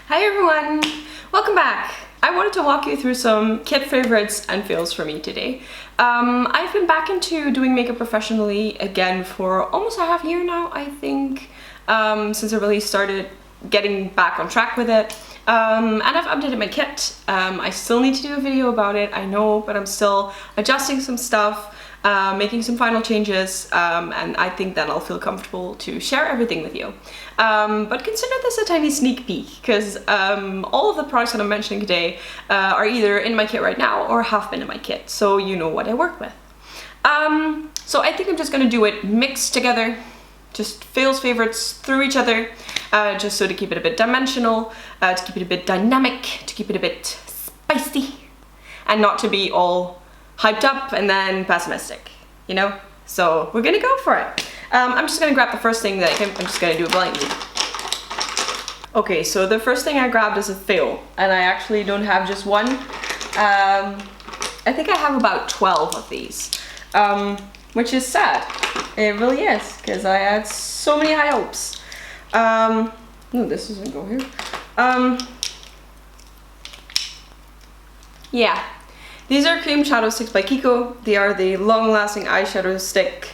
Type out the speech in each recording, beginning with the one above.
Hi everyone! Welcome back! I wanted to walk you through some kit favorites and fails for me today. I've been back into doing makeup professionally again for almost a half year now, I think, since I really started getting back on track with it. And I've updated my kit. I still need to do a video about it, I know, but I'm still adjusting some stuff, making some final changes, and I think then I'll feel comfortable to share everything with you. But consider this a tiny sneak peek, because all of the products that I'm mentioning today are either in my kit right now or have been in my kit, so you know what I work with. So I think I'm just gonna do it mixed together, just fails, favorites through each other, just so to keep it a bit dimensional, to keep it a bit dynamic, to keep it a bit spicy, and not to be all hyped up and then pessimistic, you know? So we're gonna go for it. I'm just gonna grab the first thing that I'm just gonna do it blindly. Okay, so the first thing I grabbed is a fail, and I actually don't have just one. I think I have about 12 of these, which is sad. It really is, because I had so many high hopes. No, this doesn't go here. Yeah. These are cream shadow sticks by KIKO. They are the long-lasting eyeshadow stick.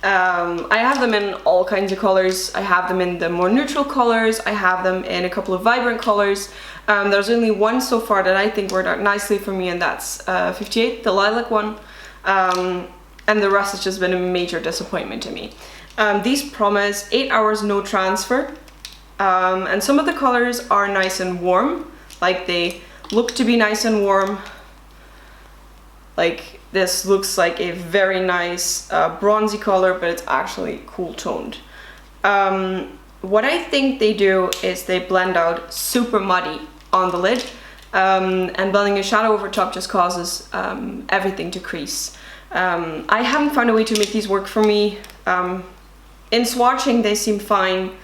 I have them in all kinds of colors. I have them in the more neutral colors. I have them in a couple of vibrant colors. There's only one so far that I think worked out nicely for me, and that's 58, the lilac one. And the rest has just been a major disappointment to me. These promise 8 hours no transfer. And some of the colors are nice and warm. Like, they look to be nice and warm. Like, this looks like a very nice bronzy color, but it's actually cool toned. What I think they do is they blend out super muddy on the lid, and blending a shadow over top just causes everything to crease. I haven't found a way to make these work for me. In swatching they seem fine.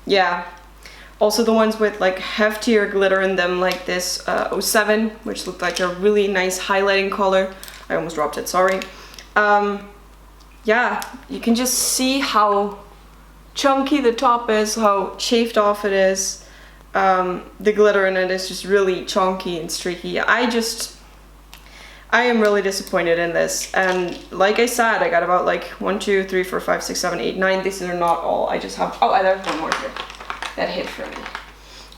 Yeah. Also the ones with like heftier glitter in them, like this 07, which looked like a really nice highlighting color. I almost dropped it, sorry. Yeah, you can just see how chunky the top is, how chafed off it is. The glitter in it is just really chunky and streaky. I am really disappointed in this, and like I said, I got about like 1, 2, 3, 4, 5, 6, 7, 8, 9. These are not all. I just have, oh, there's one more here that hit for me.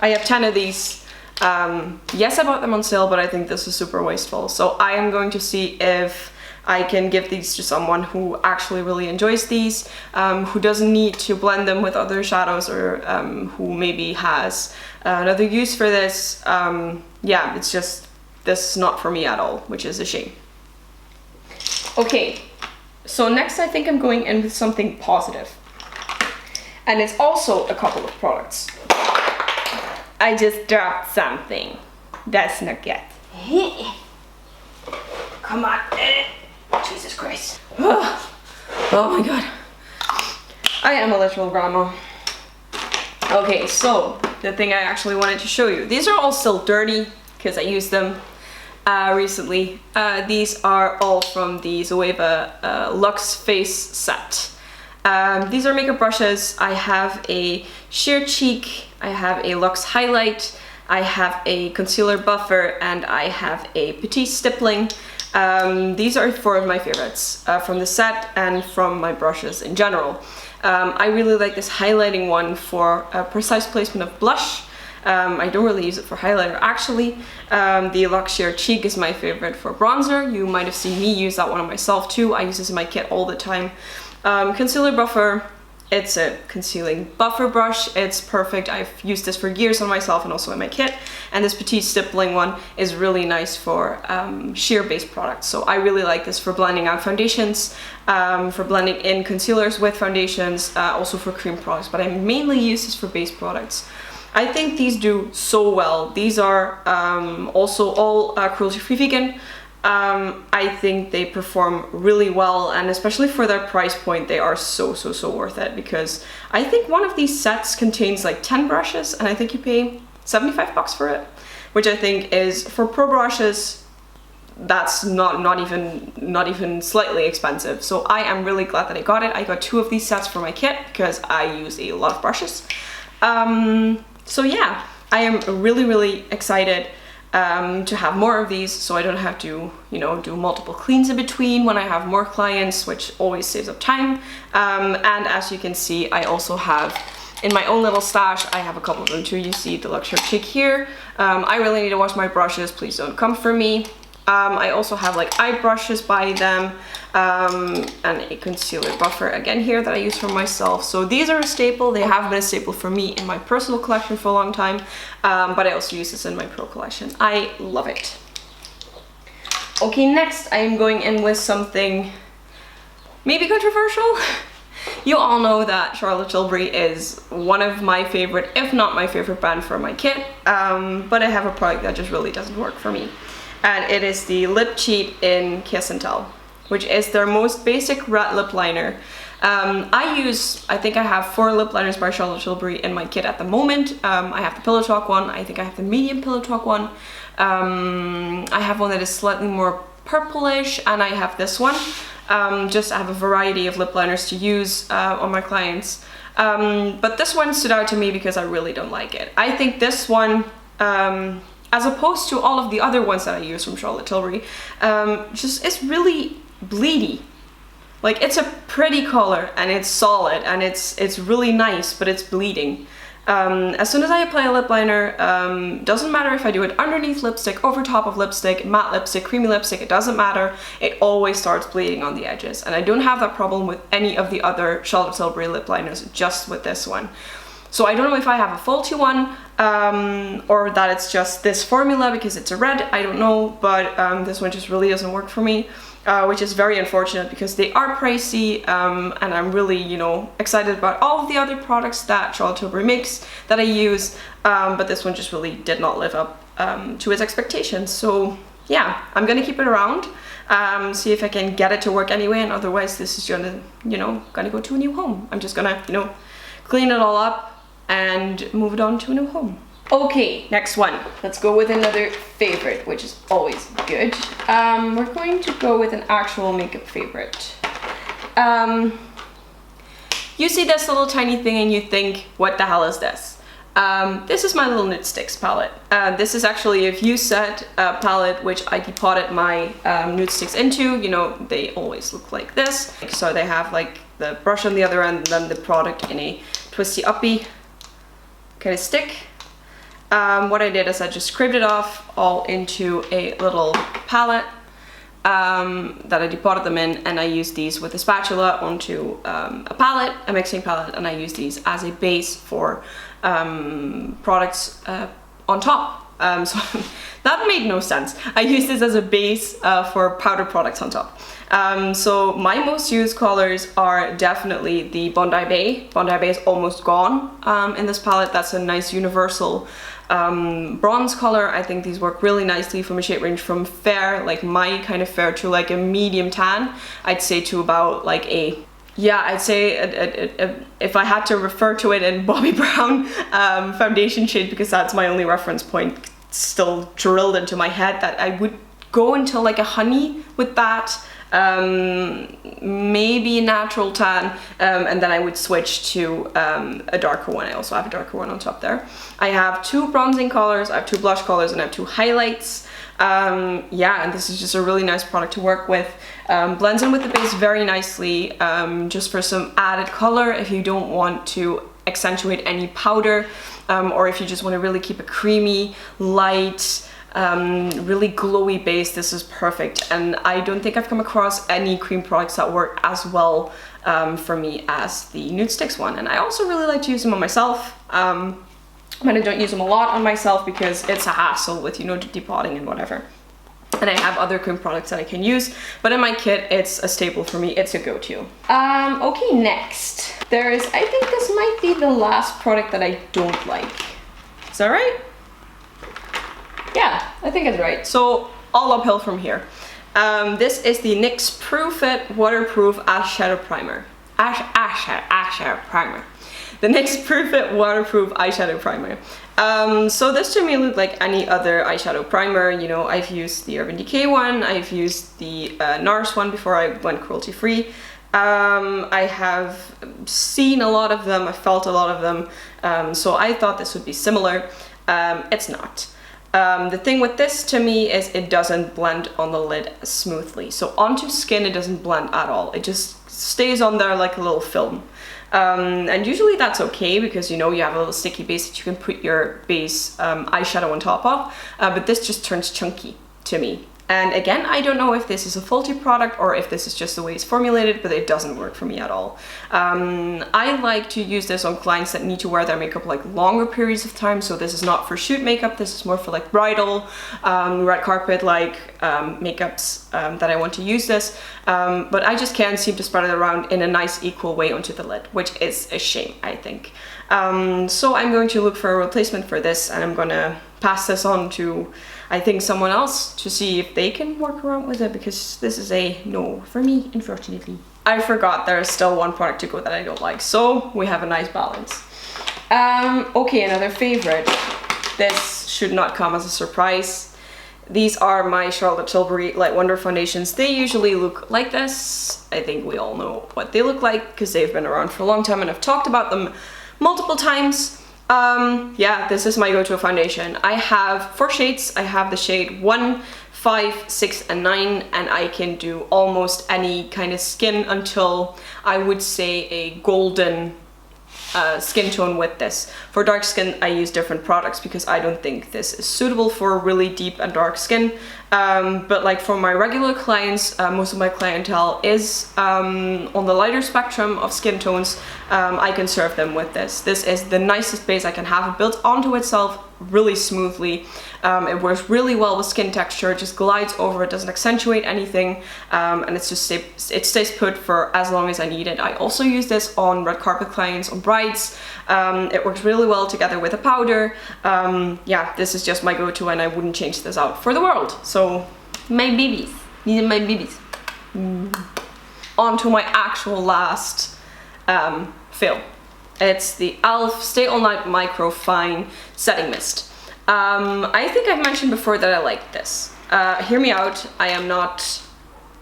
I have 10 of these. Yes, I bought them on sale, but I think this is super wasteful. So I am going to see if I can give these to someone who actually really enjoys these, who doesn't need to blend them with other shadows, or who maybe has another use for this. Yeah, it's just, this is not for me at all, which is a shame. Okay, so next I think I'm going in with something positive. And it's also a couple of products. I just dropped something. That's not good. Come on. Jesus Christ. Oh my god. I am a literal grandma. Okay, so the thing I actually wanted to show you. These are all still dirty because I used them recently. These are all from the ZOEVA Luxe Face set. These are makeup brushes. I have a sheer cheek, I have a luxe highlight, I have a concealer buffer, and I have a petite stippling. These are 4 of my favorites from the set and from my brushes in general. I really like this highlighting one for a precise placement of blush. I don't really use it for highlighter actually. The Luxe Sheer Cheek is my favorite for bronzer. You might have seen me use that one on myself too. I use this in my kit all the time. Concealer buffer, it's a concealing buffer brush. It's perfect. I've used this for years on myself and also in my kit. And this petite stippling one is really nice for sheer based products. So I really like this for blending out foundations, for blending in concealers with foundations, also for cream products. But I mainly use this for base products. I think these do so well. These are also all cruelty-free vegan. I think they perform really well, and especially for their price point, they are so worth it, because I think one of these sets contains like 10 brushes, and I think you pay 75 bucks for it, which I think is, for pro brushes, that's not even slightly expensive. So I am really glad that I got it. I got 2 of these sets for my kit because I use a lot of brushes. So yeah, I am really excited to have more of these, so I don't have to, you know, do multiple cleans in between when I have more clients, which always saves up time. And as you can see, I also have in my own little stash, I have a couple of them too. You see the luxury chick here. I really need to wash my brushes, please don't come for me. I also have like eye brushes by them, and a concealer buffer again here that I use for myself. So these are a staple. They have been a staple for me in my personal collection for a long time, but I also use this in my pro collection. I love it. Okay, next I am going in with something maybe controversial. You all know that Charlotte Tilbury is one of my favorite, if not my favorite brand for my kit, but I have a product that just really doesn't work for me. And it is the Lip Cheat in Kiss and Tell, which is their most basic red lip liner. I think I have 4 lip liners by Charlotte Tilbury in my kit at the moment. I have the Pillow Talk one, I think I have the medium Pillow Talk one. I have one that is slightly more purplish, and I have this one. Just I have a variety of lip liners to use on my clients. But this one stood out to me because I really don't like it. I think this one, as opposed to all of the other ones that I use from Charlotte Tilbury, just is really bleedy. Like, it's a pretty color and it's solid and it's really nice, but it's bleeding. As soon as I apply a lip liner, doesn't matter if I do it underneath lipstick, over top of lipstick, matte lipstick, creamy lipstick, it doesn't matter. It always starts bleeding on the edges. And I don't have that problem with any of the other Charlotte Tilbury lip liners, just with this one. So I don't know if I have a faulty one, or that it's just this formula because it's a red, I don't know, but this one just really doesn't work for me. Which is very unfortunate because they are pricey, and I'm really, you know, excited about all of the other products that Charlotte Tilbury makes that I use, but this one just really did not live up to its expectations. So yeah, I'm gonna keep it around, see if I can get it to work anyway, and otherwise this is gonna, you know, gonna go to a new home. I'm just gonna, you know, clean it all up and move it on to a new home. Okay, next one. Let's go with another favorite, which is always good. We're going to go with an actual makeup favorite. You see this little tiny thing and you think, what the hell is this? This is my little NUDESTIX palette. This is actually a view set palette, which I depotted my NUDESTIX into. You know, they always look like this. So they have like the brush on the other end and then the product in a twisty uppy kind of stick. What I did is I just scraped it off all into a little palette that I depotted them in, and I used these with a spatula onto a palette, a mixing palette, and I used these as a base for products on top. So that made no sense. I used this as a base for powder products on top. So my most used colors are definitely the Bondi Bay. Bondi Bay is almost gone in this palette. That's a nice universal bronze color. I think these work really nicely from a shade range from fair, like my kind of fair, to like a medium tan. I'd say to about like a, yeah, I'd say if I had to refer to it in Bobbi Brown foundation shade, because that's my only reference point still drilled into my head, that I would go until like a honey with that. Maybe a natural tan, and then I would switch to a darker one. I also have a darker one on top there. I have 2 bronzing colors, I have 2 blush colors, and I have 2 highlights. Yeah, and this is just a really nice product to work with. Blends in with the base very nicely, just for some added color if you don't want to accentuate any powder, or if you just want to really keep a creamy, light, really glowy base. This is perfect, and I don't think I've come across any cream products that work as well for me as the NUDESTIX one. And I also really like to use them on myself, but I don't use them a lot on myself because it's a hassle with, you know, depotting and whatever. And I have other cream products that I can use, but in my kit it's a staple for me, it's a go-to. Okay, next. I think this might be the last product that I don't like. Is that right? Yeah, I think it's right. So all uphill from here. This is the NYX Proof It Waterproof Eyeshadow Primer. Eyeshadow Primer. The NYX Proof It Waterproof Eyeshadow Primer. So this to me looked like any other eyeshadow primer. You know, I've used the Urban Decay one, I've used the NARS one before I went cruelty free. I have seen a lot of them, I felt a lot of them, so I thought this would be similar. It's not. The thing with this to me is it doesn't blend on the lid smoothly. So onto skin it doesn't blend at all. It just stays on there like a little film. And usually that's okay because, you know, you have a little sticky base that you can put your base eyeshadow on top of, but this just turns chunky to me. And again, I don't know if this is a faulty product or if this is just the way it's formulated, but it doesn't work for me at all. I like to use this on clients that need to wear their makeup like longer periods of time. So this is not for shoot makeup, this is more for like bridal, red carpet like makeups that I want to use this. But I just can't seem to spread it around in a nice equal way onto the lid, which is a shame, I think. So I'm going to look for a replacement for this, and I'm gonna pass this on to, I think, someone else to see if they can work around with it, because this is a no for me, unfortunately. I forgot there is still one product to go that I don't like, so we have a nice balance. Okay, another favorite. This should not come as a surprise. These are my Charlotte Tilbury Light Wonder foundations. They usually look like this. I think we all know what they look like because they've been around for a long time and I've talked about them multiple times. Yeah, this is my go-to foundation. I have 4 shades. I have the shade 1, 5, 6, and 9, and I can do almost any kind of skin until I would say a golden skin tone with this. For dark skin, I use different products because I don't think this is suitable for really deep and dark skin. But like for my regular clients, most of my clientele is on the lighter spectrum of skin tones. I can serve them with this. This is the nicest base I can have. It builds onto itself really smoothly. It works really well with skin texture. It just glides over. It doesn't accentuate anything, and it stays put for as long as I need it. I also use this on red carpet clients, on brides. It works really well together with a powder. Yeah, this is just my go-to, and I wouldn't change this out for the world. So my babies, these are my babies. On to my actual last fill. It's the e.l.f. Stay All Night Micro Fine Setting Mist. I think I've mentioned before that I like this. Hear me out, I am not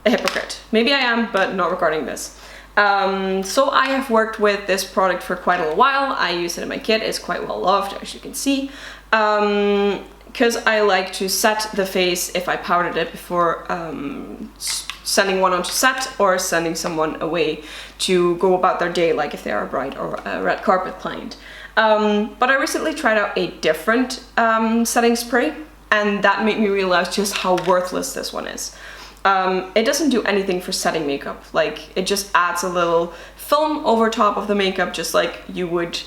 a hypocrite. Maybe I am, but not regarding this. So I have worked with this product for quite a little while. I use it in my kit, it's quite well loved, as you can see. Because I like to set the face if I powdered it before sending one onto set or sending someone away to go about their day, like if they are a bride or a red carpet client. But I recently tried out a different setting spray, and that made me realize just how worthless this one is. It doesn't do anything for setting makeup. Like, it just adds a little film over top of the makeup, just like you would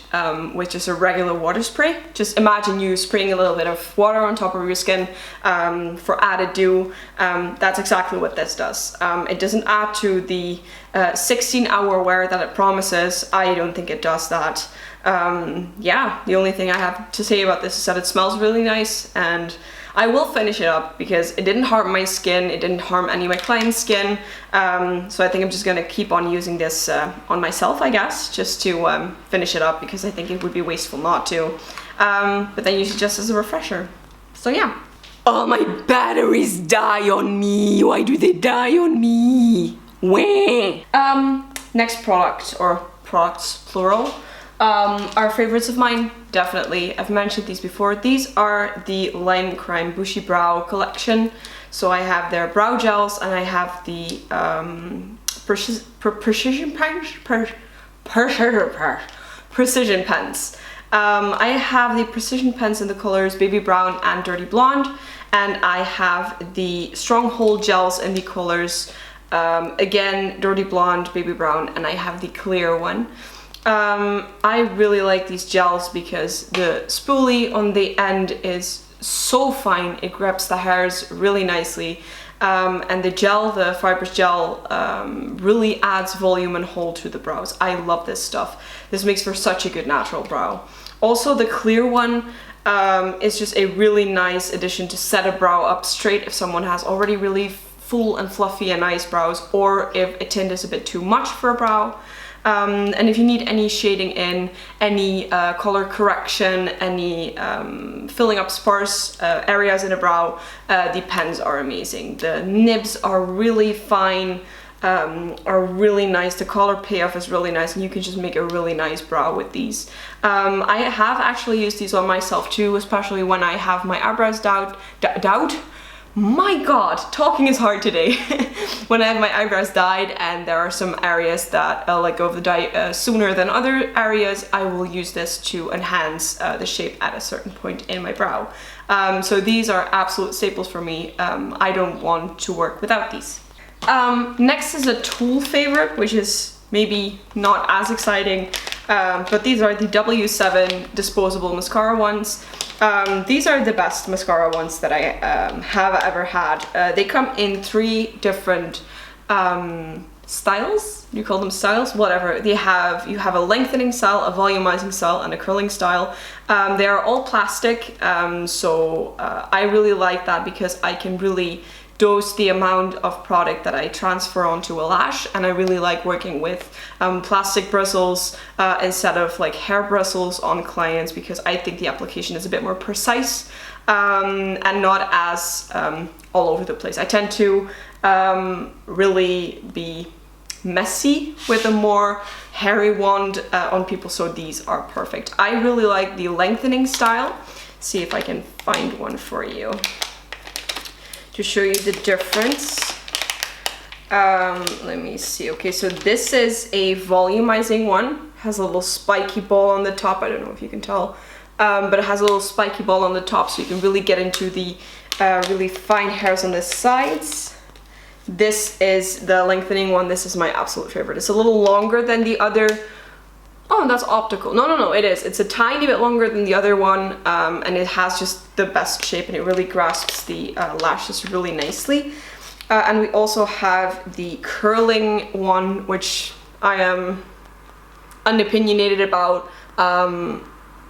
with just a regular water spray. Just imagine you spraying a little bit of water on top of your skin for added dew. That's exactly what this does. It doesn't add to the 16-hour wear that it promises. I don't think it does that. Yeah, the only thing I have to say about this is that it smells really nice, and I will finish it up because it didn't harm my skin, it didn't harm any of my clients' skin, so I think I'm just gonna keep on using this on myself, I guess, just to finish it up, because I think it would be wasteful not to, but then use it just as a refresher. So yeah. Oh, my batteries die on me. Why do they die on me? Wah. Next product, or products plural, are favorites of mine, definitely. I've mentioned these before. These are the LimeCrime Bushy Brow collection. So I have their brow gels, and I have the precision pens. I have the precision pens in the colors Baby Brown and Dirty Blonde, and I have the Stronghold gels in the colors again Dirty Blonde, Baby Brown, and I have the clear one. I really like these gels because the spoolie on the end is so fine, it grabs the hairs really nicely, and the gel, the fibrous gel, really adds volume and hold to the brows. I love this stuff. This makes for such a good natural brow. Also, the clear one is just a really nice addition to set a brow up straight if someone has already really full and fluffy and nice brows, or if a tint is a bit too much for a brow. And if you need any shading in, any color correction, any filling up sparse areas in a brow, the pens are amazing. The nibs are really fine. are really nice. The color payoff is really nice, and you can just make a really nice brow with these. I have actually used these on myself too, especially when I have my eyebrows dyed. My god, talking is hard today. When I have my eyebrows dyed and there are some areas that let go of the dye sooner than other areas, I will use this to enhance the shape at a certain point in my brow. So these are absolute staples for me. I don't want to work without these. Next is a tool favorite, which is maybe not as exciting, but these are the W7 disposable mascara ones. These are the best mascara ones that I have ever had. They come in 3 different styles. You call them styles? Whatever. You have a lengthening style, a volumizing style, and a curling style. They are all plastic, so I really like that because I can really dose the amount of product that I transfer onto a lash, and I really like working with plastic bristles instead of like hair bristles on clients, because I think the application is a bit more precise and not as all over the place. I tend to really be messy with a more hairy wand on people, so these are perfect. I really like the lengthening style. See if I can find one for you to show you the difference. Let me see. Okay, so this is a volumizing one. Has a little spiky ball on the top. I don't know if you can tell, but it has a little spiky ball on the top, so you can really get into the really fine hairs on the sides. This is the lengthening one. This is my absolute favorite. It's a little longer than the other. Oh, that's optical. No, it is. It's a tiny bit longer than the other one, and it has just the best shape, and it really grasps the lashes really nicely. And we also have the curling one, which I am unopinionated about.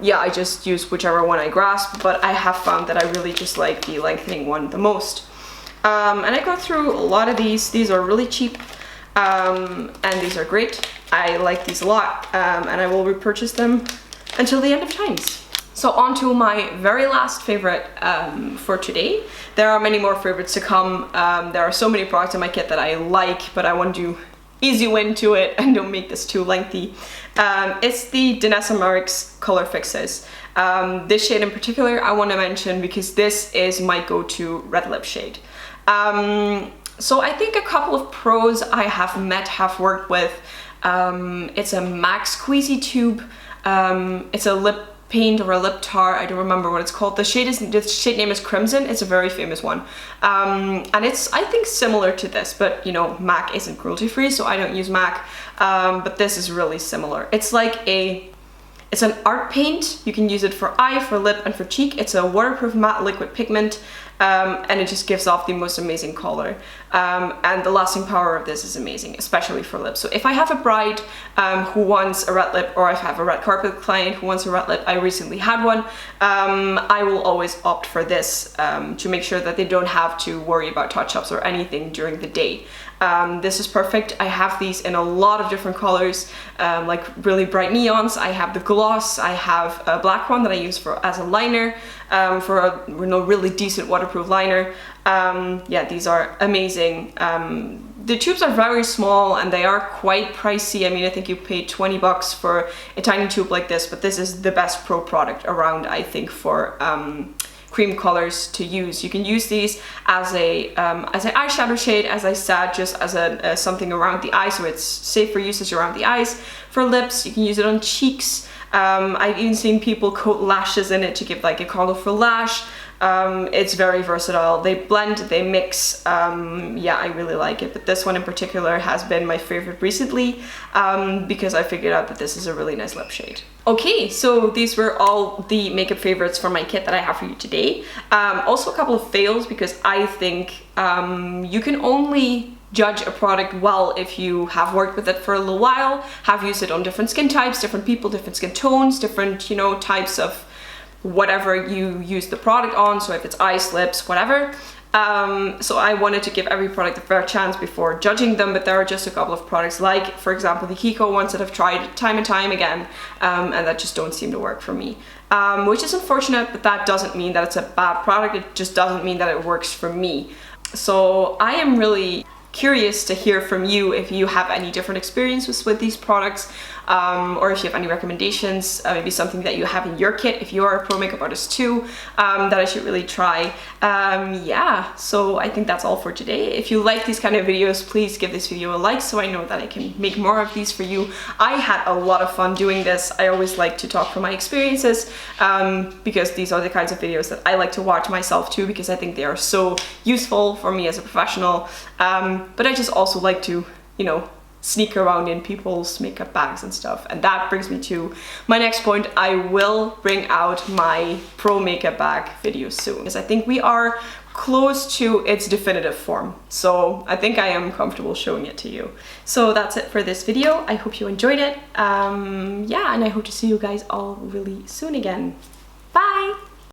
Yeah, I just use whichever one I grasp, but I have found that I really just like the lengthening one the most. And I go through a lot of these. These are really cheap, and these are great. I like these a lot, and I will repurchase them until the end of times. So on to my very last favorite for today. There are many more favorites to come. There are so many products in my kit that I like, but I want to easy win to it and don't make this too lengthy. It's the Danessa Myricks ColorFixes. This shade in particular I want to mention because this is my go-to red lip shade. So I think a couple of pros I have worked with. It's a MAC squeezy tube. It's a lip paint or a lip tar. I don't remember what it's called. The shade name is Crimson. It's a very famous one. And it's, I think, similar to this, but you know, MAC isn't cruelty free, so I don't use MAC. But this is really similar. It's like it's an art paint. You can use it for eye, for lip, and for cheek. It's a waterproof matte liquid pigment. And it just gives off the most amazing color. And the lasting power of this is amazing, especially for lips. So if I have a bride who wants a red lip, or if I have a red carpet client who wants a red lip, I recently had one, I will always opt for this to make sure that they don't have to worry about touch-ups or anything during the day. This is perfect. I have these in a lot of different colors, like really bright neons. I have the gloss. I have a black one that I use as a liner, for a really decent waterproof liner. Yeah, these are amazing. The tubes are very small and they are quite pricey. I mean, I think you pay 20 bucks for a tiny tube like this, but this is the best pro product around, I think, for cream colors to use. You can use these as an eyeshadow shade, as I said, just as something around the eye, so it's safe for usage around the eyes. For lips, you can use it on cheeks. I've even seen people coat lashes in it to give like a colorful lash. It's very versatile. They blend, they mix. Yeah, I really like it, but this one in particular has been my favorite recently, because I figured out that this is a really nice lip shade. Okay, so these were all the makeup favorites for my kit that I have for you today. Also a couple of fails, because I think you can only judge a product well if you have worked with it for a little while, have used it on different skin types, different people, different skin tones, different, you know, types of whatever you use the product on, so if it's eyes, lips, whatever. So I wanted to give every product a fair chance before judging them, but there are just a couple of products, like for example the KIKO ones, that I've tried time and time again, and that just don't seem to work for me. Which is unfortunate, but that doesn't mean that it's a bad product, it just doesn't mean that it works for me. So I am really curious to hear from you if you have any different experiences with these products, or if you have any recommendations, maybe something that you have in your kit if you are a pro makeup artist too, that I should really try. Yeah, so I think that's all for today. If you like these kind of videos, please give this video a like so I know that I can make more of these for you. I had a lot of fun doing this. I always like to talk from my experiences, because these are the kinds of videos that I like to watch myself too, because I think they are so useful for me as a professional. But I just also like to, you know, sneak around in people's makeup bags and stuff. And that brings me to my next point. I will bring out my pro makeup bag video soon, because I think we are close to its definitive form. So I think I am comfortable showing it to you. So that's it for this video. I hope you enjoyed it. Yeah, and I hope to see you guys all really soon again. Bye!